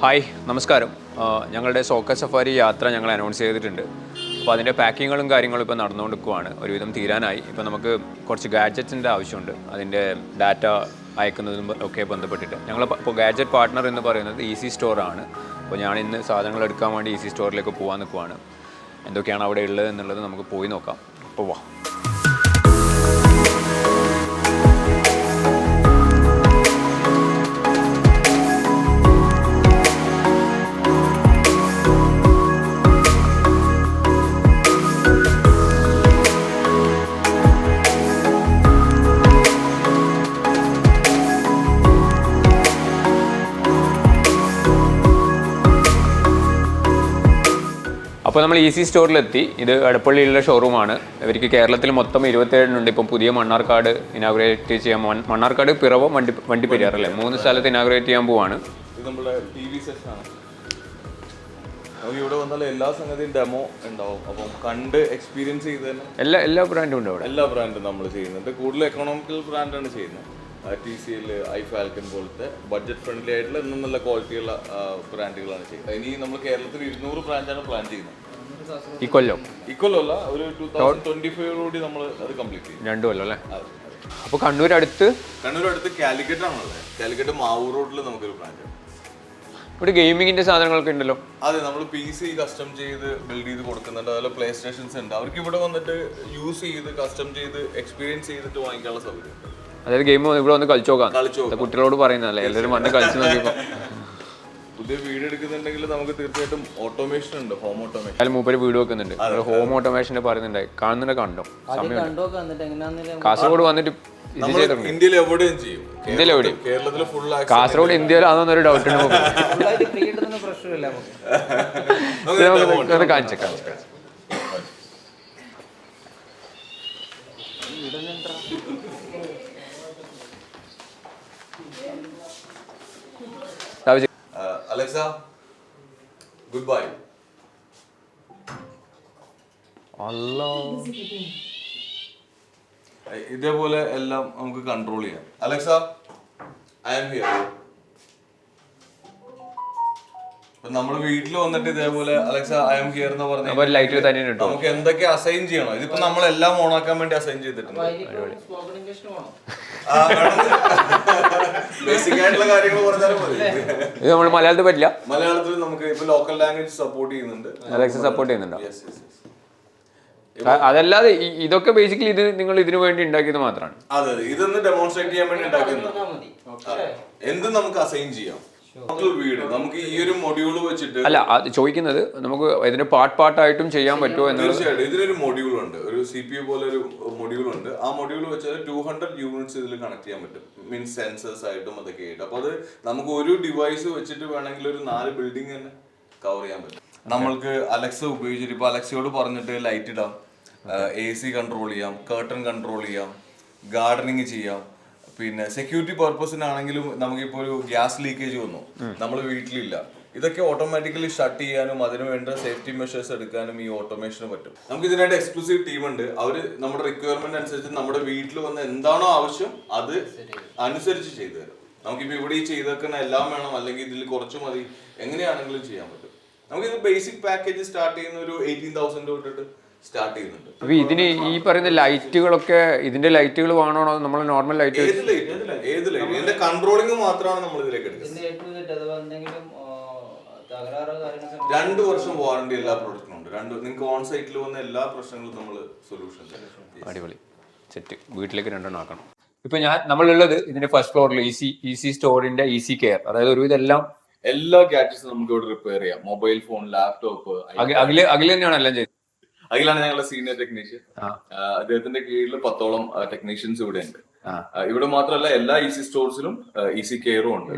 Hi നമസ്കാരം. ഞങ്ങളുടെ soccer safari യാത്ര ഞങ്ങൾ അനൗൺസ് ചെയ്തിട്ടുണ്ട്. അപ്പോൾ അതിൻ്റെ പാക്കിങ്ങുകളും കാര്യങ്ങളും ഇപ്പോൾ നടന്നുകൊണ്ടിരിക്കുകയാണ്. ഒരുവിധം തീരാനായി. ഇപ്പോൾ നമുക്ക് കുറച്ച് ഗാഡ്ജറ്റ്സിൻ്റെ ആവശ്യമുണ്ട്, അതിൻ്റെ ഡാറ്റ അയക്കുന്നതും ഒക്കെ ബന്ധപ്പെട്ടിട്ട്. ഇപ്പോൾ ഗാഡ്ജറ്റ് പാർട്ട്ണർ എന്ന് പറയുന്നത് ഈസി സ്റ്റോറാണ്. അപ്പോൾ ഞാൻ ഇന്ന് സാധനങ്ങൾ എടുക്കാൻ വേണ്ടി ഈസി സ്റ്റോറിലേക്ക് പോകാൻ നിൽക്കുവാണ്. എന്തൊക്കെയാണ് അവിടെ ഉള്ളത് എന്നുള്ളത് നമുക്ക് പോയി നോക്കാം. അപ്പോൾ വാ. അപ്പോൾ നമ്മൾ ഈസി സ്റ്റോറിലെത്തി. ഇത് എടപ്പള്ളിയിലുള്ള ഷോറൂമാണ്. ഇവർക്ക് കേരളത്തിൽ മൊത്തം 27 ഇപ്പം പുതിയ മണ്ണാർക്കാട് ഇനാഗുറേറ്റ് ചെയ്യാൻ. മണ്ണാർക്കാട്, പിറവം, വണ്ടിപ്പെരിയാർ അല്ലേ, 3 സ്ഥലത്ത് ഇനാഗുറേറ്റ് ചെയ്യാൻ പോവാണ്. ഇത് നമ്മുടെ TV സെഷനാണ്. നമുക്ക് ഇവിടെ വന്നാൽ എല്ലാ സംഗതിയും ഡെമോ ഉണ്ടാവും. അപ്പം കണ്ട് എക്സ്പീരിയൻസ് ചെയ്ത് തന്നെ എല്ലാ ബ്രാൻഡും ഉണ്ട് അവിടെ. എല്ലാ ബ്രാൻഡും നമ്മൾ ചെയ്യുന്നുണ്ട്. കൂടുതൽ എക്കണോമിക്കൽ ബ്രാൻഡാണ് ചെയ്യുന്നത്. TCL, iFalcon പോലത്തെ ബഡ്ജറ്റ് ഫ്രണ്ട്ലി ആയിട്ടുള്ള ഇന്നും നല്ല ക്വാളിറ്റിയുള്ള ബ്രാൻഡുകളാണ് ചെയ്യുന്നത്. ഇനി നമ്മൾ കേരളത്തിൽ 200 ബ്രാഞ്ചാണ് പ്ലാൻ ചെയ്യുന്നത്. ഈ കൊല്ലം ഇക്കൊല്ലമല്ല, ഒരു 2025 നമ്മൾ അത് കംപ്ലീറ്റ് ചെയ്യും. 2 കൊല്ലം അല്ലേ? അപ്പോൾ കണ്ണൂർ അടുത്ത് കാലിക്കറ്റ് ആണുള്ളത്. കാലിക്കറ്റ് മാവൂർ റോഡിൽ നമുക്കൊരു ബ്രാഞ്ച്. ഇവിടെ ഗെയിമിങ്ങിന്റെ സാധനങ്ങളൊക്കെ ഉണ്ടല്ലോ. അതെ, നമ്മൾ PC കസ്റ്റം ചെയ്ത് ബിൽഡ് ചെയ്ത് കൊടുക്കുന്നുണ്ട്. അതുപോലെ പ്ലേ സ്റ്റേഷൻസ് ഉണ്ട്. അവർക്ക് ഇവിടെ വന്നിട്ട് യൂസ് ചെയ്ത് കസ്റ്റം ചെയ്ത് എക്സ്പീരിയൻസ് ചെയ്തിട്ട് വാങ്ങിക്കാനുള്ള സൗകര്യം. അതായത് ഗെയിം ഇവിടെ വന്ന് കളിച്ചു നോക്കാം. കുട്ടികളോട് പറയുന്നതല്ലേ, എല്ലാവരും വന്ന് കളിച്ചു നോക്കിയപ്പോൾ. പുതിയ വീട് എടുക്കുന്നുണ്ടെങ്കിൽ നമുക്ക് തീർച്ചയായിട്ടും ഓട്ടോമേഷൻ ഉണ്ട്, ഹോം ഓട്ടോമേഷൻ. അതിൽ മൂപ്പര് വീട് വെക്കുന്നുണ്ട്. ഹോം ഓട്ടോമേഷന്റെ പറയുന്നുണ്ടായി. കാണുന്നുണ്ട്, കണ്ടോ? കാസർഗോഡ് വന്നിട്ട് ഇന്ത്യയിൽ എവിടെയും ചെയ്യും. ഇന്ത്യയിൽ എവിടെയും, കേരളത്തിൽ ഫുൾ കാസർഗോഡ് ഇന്ത്യയിൽ അതൊന്നൊരു ഡൗട്ട് ഉണ്ട്. കാണിച്ചേക്കാം. Alexa, good bye. ഇതേപോലെ എല്ലാം നമുക്ക് കൺട്രോൾ ചെയ്യാം. Alexa, I am here. നമ്മുടെ വീട്ടിൽ വന്നിട്ട് ഇതേപോലെ അലക്സ ഐ ആം ഹിയർ എന്ന് പറഞ്ഞാൽ ലൈറ്റ് തന്നെ നമുക്ക് എന്തൊക്കെ അസൈൻ ചെയ്യണം. ഇതിപ്പോ നമ്മളെല്ലാം ഓൺ ആക്കാൻ വേണ്ടി അസൈൻ ചെയ്തിട്ടുണ്ട്. ബേസിക് ആയിട്ടുള്ള കാര്യങ്ങൾ പറഞ്ഞാലും മതി. ഇത് നമ്മൾ മലയാളത്തിൽ പറ്റില്ല. മലയാളത്തിൽ നമുക്ക് ഇപ്പൊ ലോക്കൽ ലാംഗ്വേജ് സപ്പോർട്ട് ചെയ്യുന്നുണ്ട്. അലക്സ സപ്പോർട്ട് ചെയ്യുന്നുണ്ടോ? അതല്ലാതെ ഇതൊക്കെ ബേസിക്കലി ഇത് നിങ്ങൾ ഇതിനു വേണ്ടി ഉണ്ടാക്കിയത് മാത്രമാണ്. അതെ, ഇതൊന്ന് ഡെമോൺസ്ട്രേറ്റ് ചെയ്യാൻ വേണ്ടി ഉണ്ടാക്കുന്നത്. എന്തും നമുക്ക് അസൈൻ ചെയ്യാം. വീട് നമുക്ക് ഈ ഒരു മൊഡ്യൂൾ വെച്ചിട്ട് അല്ല, അത് ചോദിക്കുന്നത് നമുക്ക് ഇതിന് പാർട്ടായിട്ടും ചെയ്യാൻ പറ്റുമോ എന്നുള്ളത്. തീർച്ചയായിട്ടും ഇതിനൊരു മൊഡ്യൂൾ ഉണ്ട്, ഒരു CPU പോലെ ഒരു മൊഡ്യൂൾ ഉണ്ട്. ആ മൊഡ്യൂൾ വെച്ചാൽ 200 യൂണിറ്റ്സ് ഇതിൽ കണക്ട് ചെയ്യാൻ പറ്റും. മീൻസ് സെൻസേഴ്സ് ആയിട്ടും അതൊക്കെ ആയിട്ട്. അപ്പൊ അത് നമുക്ക് ഒരു ഡിവൈസ് വെച്ചിട്ട് വേണമെങ്കിൽ ഒരു 4 ബിൽഡിംഗ് തന്നെ കവർ ചെയ്യാൻ പറ്റും. നമ്മൾക്ക് അലക്സ ഉപയോഗിച്ചിട്ട് ഇപ്പൊ അലക്സയോട് പറഞ്ഞിട്ട് ലൈറ്റ് ഇടാം, AC കൺട്രോൾ ചെയ്യാം, കർട്ടൻ കൺട്രോൾ ചെയ്യാം, ഗാർഡനിങ് ചെയ്യാം. പിന്നെ സെക്യൂരിറ്റി പർപ്പസിനാണെങ്കിലും നമുക്കിപ്പോൾ ഒരു ഗ്യാസ് ലീക്കേജ് വന്നു, നമ്മൾ വീട്ടിലില്ല, ഇതൊക്കെ ഓട്ടോമാറ്റിക്കലി ഷട്ട് ചെയ്യാനും അതിന് വേണ്ട സേഫ്റ്റി മെഷേഴ്സ് എടുക്കാനും ഈ ഓട്ടോമേഷന് പറ്റും. നമുക്ക് ഇതിനായിട്ട് എക്സ്ക്ലൂസീവ് ടീം ഉണ്ട്. അവര് നമ്മുടെ റിക്വയർമെന്റ് അനുസരിച്ച് നമ്മുടെ വീട്ടിൽ വന്ന് എന്താണോ ആവശ്യം അത് അനുസരിച്ച് ചെയ്തു തരും. നമുക്കിപ്പോൾ ഇവിടെ ഈ ചെയ്തേക്കുന്ന എല്ലാം വേണം, അല്ലെങ്കിൽ ഇതിൽ കുറച്ച് മതി, എങ്ങനെയാണെങ്കിലും ചെയ്യാൻ പറ്റും. നമുക്കിത് ബേസിക് പാക്കേജ് സ്റ്റാർട്ട് ചെയ്യുന്ന ഒരു 18,000 തൊട്ടിട്ട് സ്റ്റാർട്ട് ചെയ്യുന്നുണ്ട്. അപ്പൊ ഇതിന് ഈ പറയുന്ന ലൈറ്റുകളൊക്കെ ഇതിന്റെ ലൈറ്റുകൾ വേണോ, നമ്മൾ നോർമൽ ലൈറ്റ്? ഏത് ലൈറ്റ് ഇതിന്റെ കൺട്രോളിംഗ് മാത്രമാണ് നമ്മൾ ഇതിലേക്ക് എടുക്കുന്നത്. 2 വർഷം വാറണ്ടി എല്ലാ പ്രോഡക്റ്റിനും ഉണ്ട്. നിങ്ങൾക്ക് ഓൺ സൈറ്റിൽ വന്ന എല്ലാ പ്രശ്നങ്ങളും നമ്മൾ സൊല്യൂഷൻ. അടിപൊളി സെറ്റ്. വീട്ടിലേക്ക് 2 ആക്കണം. ഇപ്പൊ നമ്മളുള്ളത് ഇതിന്റെ ഫസ്റ്റ് ഫ്ലോറിൽ ഈസി സ്റ്റോറിന്റെ ഈസി കെയർ. അതായത് ഒരുവിധം എല്ലാ ഗാഡ്ജറ്റ്സും നമുക്ക് ഇവിടെ റിപ്പയർ ചെയ്യാം. മൊബൈൽ ഫോൺ, ലാപ്ടോപ്പ്, അഖിൽ തന്നെയാണ് എല്ലാം ചെയ്തത്. അഖിലാണ് ഞങ്ങളുടെ സീനിയർ ടെക്നീഷ്യൻ. അദ്ദേഹത്തിന്റെ കീഴിൽ 10ഓളം ടെക്നീഷ്യൻസ് ഇവിടെ ഉണ്ട്. ഇവിടെ മാത്രമല്ല, എല്ലാ ഈസി സ്റ്റോർസിലും ഈസി കെയറും ഉണ്ട്.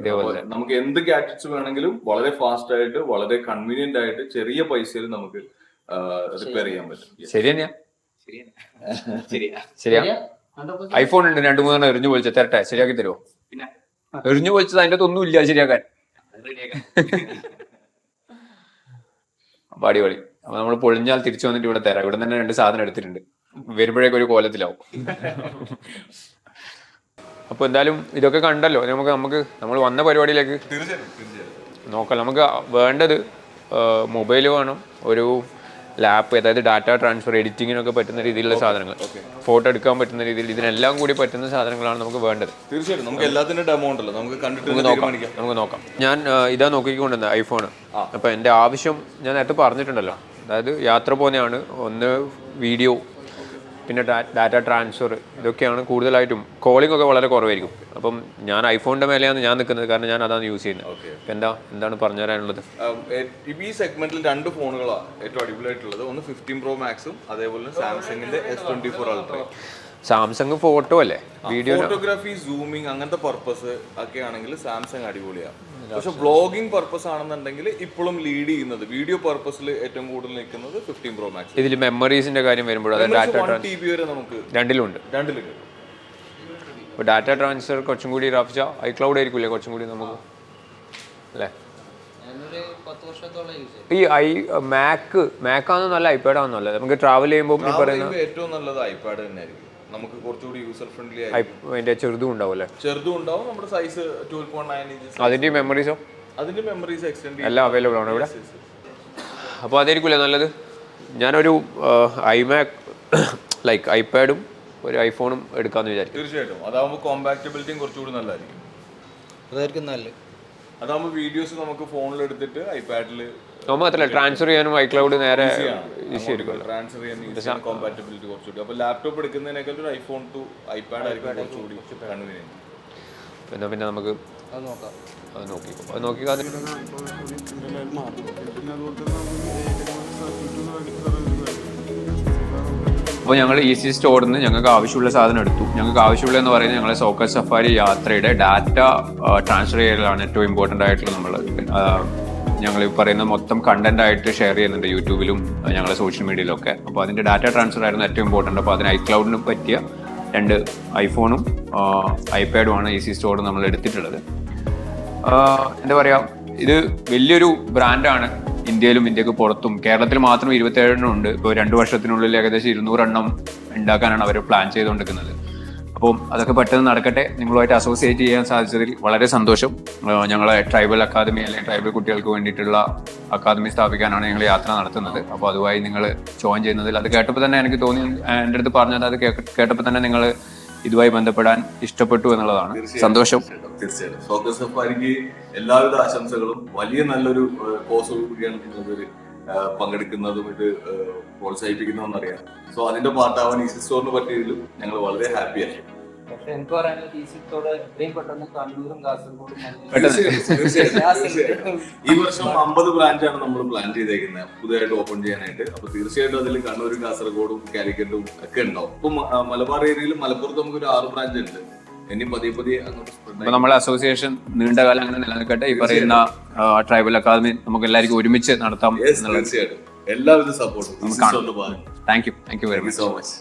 നമുക്ക് എന്ത് ഗാഡ്ജറ്റ്സ് വേണമെങ്കിലും വളരെ ഫാസ്റ്റ് ആയിട്ട്, വളരെ കൺവീനിയന്റ് ആയിട്ട്, ചെറിയ പൈസയിൽ നമുക്ക് റിപ്പയർ ചെയ്യാൻ പറ്റും. ശരിയാ. ഐഫോൺ ഉണ്ട് 2-3 എറിഞ്ഞു പൊളിച്ച തരട്ടെ, ശരിയാക്കി തരുമോ? പിന്നെ എറിഞ്ഞു പൊളിച്ചത് അതിന്റെ ഒന്നും ഇല്ല ശരിയാക്കാൻ. അടിപൊളി. അപ്പൊ നമ്മൾ പൊളിഞ്ഞാൽ തിരിച്ചു വന്നിട്ട് ഇവിടെ തരാം. ഇവിടെ തന്നെ 2 സാധനം എടുത്തിട്ടുണ്ട്. വരുമ്പോഴേക്കും ഒരു കോലത്തിലാവും. അപ്പോൾ എന്തായാലും ഇതൊക്കെ കണ്ടല്ലോ, നമ്മൾ വന്ന പരിപാടിയിലേക്ക് നോക്കാം. നമുക്ക് വേണ്ടത് മൊബൈൽ വേണം, ഒരു ലാപ്പ്, അതായത് ഡാറ്റ ട്രാൻസ്ഫർ എഡിറ്റിങ്ങിനൊക്കെ പറ്റുന്ന രീതിയിലുള്ള സാധനങ്ങൾ, ഫോട്ടോ എടുക്കാൻ പറ്റുന്ന രീതിയിൽ ഇതിനെല്ലാം കൂടി പറ്റുന്ന സാധനങ്ങളാണ് നമുക്ക് വേണ്ടത്. തീർച്ചയായിട്ടും നമുക്ക് എല്ലാത്തിൻ്റെ ഡെമോ ഉണ്ടല്ലോ, നമുക്ക് കണ്ടിട്ട് നമുക്ക് നോക്കാം. ഞാൻ ഇതാ നോക്കിക്കൊണ്ടിരുന്നത് ഐഫോൺ. അപ്പോൾ എൻ്റെ ആവശ്യം ഞാൻ നേരത്തെ പറഞ്ഞിട്ടുണ്ടല്ലോ, അതായത് യാത്ര പോകുന്നതാണ്, ഒന്ന് വീഡിയോ, പിന്നെ ഡാറ്റ ട്രാൻസ്ഫർ, ഇതൊക്കെയാണ് കൂടുതലായിട്ടും. കോളിംഗ് ഒക്കെ വളരെ കുറവായിരിക്കും. അപ്പം ഞാൻ ഐഫോണിൻ്റെ മേലെയാണ് ഞാൻ നിൽക്കുന്നത്, കാരണം ഞാൻ അതാണ് യൂസ് ചെയ്യുന്നത്. എന്താണ് പറഞ്ഞു തരാനുള്ളത്? ഈ സെഗ്മെന്റിൽ 2 ഫോണുകളാണ് ഏറ്റവും അടിപൊളിയായിട്ടുള്ളത്. ഒന്ന് 15 Pro Maxും അതേപോലെ സാംസങ്ങിന്റെ S24 Ultra. സാംസങ് ഫോട്ടോ അല്ലേ, വീഡിയോ, ഫോട്ടോഗ്രാഫി, സൂമിങ് അങ്ങനത്തെ പർപ്പസ് ഒക്കെ ആണെങ്കിൽ സാംസങ് അടിപൊളിയാണ്. പക്ഷെ വ്ളോഗിംഗ് പർപ്പസ് ആണെന്നുണ്ടെങ്കിൽ ഇപ്പോഴും ലീഡ് ചെയ്യുന്നത്, വീഡിയോ പർപ്പസിൽ ഏറ്റവും കൂടുതൽ നിൽക്കുന്നത് 15 Pro Max. ഇതിൽ മെമ്മറീസിന്റെ കാര്യം വരുമ്പോൾ ഡാറ്റ 1 TB വരെ നമുക്ക് രണ്ടിലുണ്ട്. ഇപ്പോൾ ഡാറ്റ ട്രാൻസ്ഫർ കുറച്ചും കൂടി റാഫിച്ച ഐക്ലൗഡ് ആയിരിക്കില്ലേ കുറച്ചും കൂടി നമുക്ക് അല്ലേ? ഈ മാക്കാണോ നല്ല ഐപാഡാണോ നല്ലത്? നമുക്ക് ട്രാവൽ ചെയ്യുമ്പോൾ ഈ പറയുന്ന ഏറ്റവും നല്ലത് ഐപാഡ് തന്നെയായിരിക്കും. നമുക്ക് കുറച്ചുകൂടി യൂസർ ഫ്രണ്ട്ലി അതിന്റെ ചെറുതും ഉണ്ടാവും അല്ലേ? ചെറുതും ഉണ്ടാവും. നമ്മുടെ സൈസ് 12.9 ഇഞ്ചസ്. അതിന്റെ മെമ്മറീസോ? അതിന്റെ മെമ്മറീസ് എക്സ്റ്റെൻഡ് എല്ലാം അവൈലബിൾ ആണ് ഇവിടെ. അപ്പോൾ അതായിരിക്കില്ലേ നല്ലത്? ഞാനൊരു ഐമാക് ലൈക്ക് ഐപാഡും ഒരു ഐഫോണും എടുക്കാമെന്ന് വിചാരിക്കും. തീർച്ചയായിട്ടും അതാകുമ്പോൾ കോമ്പാക്റ്റബിലിറ്റിയും കുറച്ചുകൂടി നല്ലതായിരിക്കും. അതായിരിക്കും നല്ലത്. അതാകുമ്പോൾ വീഡിയോസ് നമുക്ക് ഫോണിൽ എടുത്തിട്ട് ഐപാഡിൽ നമ്മൾ മാത്രമല്ല ട്രാൻസ്ഫർ ചെയ്യാനും ഐക്ലൗഡ് നേരെ ഈസി ആയിരിക്കുമല്ലോ. ട്രാൻസ്ഫർ ചെയ്യാൻ കോമ്പാറ്റബിലിറ്റി കുറച്ചുകൂടി. അപ്പോൾ ലാപ്ടോപ്പ് എടുക്കുന്നതിനേക്കാൾ ഒരു ഐഫോൺ ടു ഐപാഡ് ആയിരിക്കും കുറച്ചുകൂടി കൺവീനിയൻറ്റ്. പിന്നെ നമുക്ക് അത് നോക്കാം. അത് നോക്കിക്കാതെ അപ്പോൾ ഞങ്ങൾ ഈസി സ്റ്റോറിൽ നിന്ന് ഞങ്ങൾക്ക് ആവശ്യമുള്ള സാധനം എടുത്തു. ഞങ്ങൾക്ക് ആവശ്യമുള്ളതെന്ന് പറയുന്നത് ഞങ്ങളെ സോക്കസ് സഫാരി യാത്രയുടെ ഡാറ്റ ട്രാൻസ്ഫർ ചെയ്യലാണ് ഏറ്റവും ഇമ്പോർട്ടൻ്റ് ആയിട്ടുള്ള. ഞങ്ങൾ ഈ പറയുന്ന മൊത്തം കണ്ടന്റ് ആയിട്ട് ഷെയർ ചെയ്യുന്നുണ്ട് യൂട്യൂബിലും ഞങ്ങളുടെ സോഷ്യൽ മീഡിയയിലൊക്കെ. അപ്പോൾ അതിൻ്റെ ഡാറ്റ ട്രാൻസ്ഫർ ആയിരുന്നു ഏറ്റവും ഇമ്പോർട്ടൻ്റ്. അപ്പോൾ അതിന് ഐക്ലൗഡിന് പറ്റിയ 2 ഐഫോണും ഐപാഡുമാണ് ഈസി സ്റ്റോറിൽ നമ്മൾ എടുത്തിട്ടുള്ളത്. എന്താ പറയുക, ഇത് വലിയൊരു ബ്രാൻഡാണ്. ഇന്ത്യക്ക് പുറത്തും കേരളത്തിൽ മാത്രം 27 ഉണ്ട്. ഇപ്പോൾ 2 വർഷത്തിനുള്ളിൽ ഏകദേശം 200 എണ്ണം ഉണ്ടാക്കാനാണ് അവർ പ്ലാൻ ചെയ്തുകൊണ്ടിരിക്കുന്നത്. അപ്പം അതൊക്കെ പെട്ടെന്ന് നടക്കട്ടെ. നിങ്ങളുമായിട്ട് അസോസിയേറ്റ് ചെയ്യാൻ സാധിച്ചതിൽ വളരെ സന്തോഷം. ഞങ്ങളെ ട്രൈബൽ അക്കാദമി അല്ലെങ്കിൽ ട്രൈബൽ കുട്ടികൾക്ക് വേണ്ടിയിട്ടുള്ള അക്കാദമി സ്ഥാപിക്കാനാണ് ഞങ്ങൾ യാത്ര നടത്തുന്നത്. അപ്പോൾ അതുമായി നിങ്ങൾ ജോയിൻ ചെയ്യുന്നതിൽ, അത് കേട്ടപ്പോൾ തന്നെ എനിക്ക് തോന്നി, എൻ്റെ അടുത്ത് പറഞ്ഞത് അത് കേട്ടപ്പോൾ തന്നെ നിങ്ങൾ ഇതുമായി ബന്ധപ്പെടാൻ ഇഷ്ടപ്പെട്ടു എന്നുള്ളതാണ്. സന്തോഷം. തീർച്ചയായിട്ടും സോക്കസ് സഫാരിക്ക് എല്ലാവിധ ആശംസകളും. വലിയ നല്ലൊരു കോഴ്സോട് കൂടിയാണ് നിങ്ങളൊരു പങ്കെടുക്കുന്നതും ഇത് പ്രോത്സാഹിപ്പിക്കുന്നതെന്നറിയാം. സോ അതിന്റെ പാർട്ടാവാൻ ഈസി സ്റ്റോറിന് പറ്റിയതിലും ഞങ്ങൾ വളരെ ഹാപ്പിയായി. പക്ഷെ എനിക്ക് പറയാനുള്ളത് ഈസിത്തോടെ എത്രയും പെട്ടെന്ന് കണ്ണൂരും കാസർഗോഡും ഈ വർഷം 50 ബ്രാഞ്ചാണ് നമ്മൾ പ്ലാൻ ചെയ്തേക്കുന്നത് പുതിയതായിട്ട് ഓപ്പൺ ചെയ്യാനായിട്ട്. അപ്പൊ തീർച്ചയായിട്ടും അതിൽ കണ്ണൂരും കാസർഗോഡും കാലിക്കറ്റും ഒക്കെ ഉണ്ടാവും. ഇപ്പൊ മലബാർ ഏരിയയിൽ മലപ്പുറത്ത് നമുക്കൊരു 6 ബ്രാഞ്ച് ഉണ്ട്. ഇനി പതിയെ അപ്പൊ നമ്മളെ അസോസിയേഷൻ നീണ്ടകാലം അങ്ങനെ നിലനിൽക്കട്ടെ. ഈ പറയുന്ന ട്രൈബൽ അക്കാദമി നമുക്ക് എല്ലാവർക്കും ഒരുമിച്ച് നടത്താം. തീർച്ചയായിട്ടും എല്ലാവിധ സപ്പോർട്ടും. Thank you very much. So much.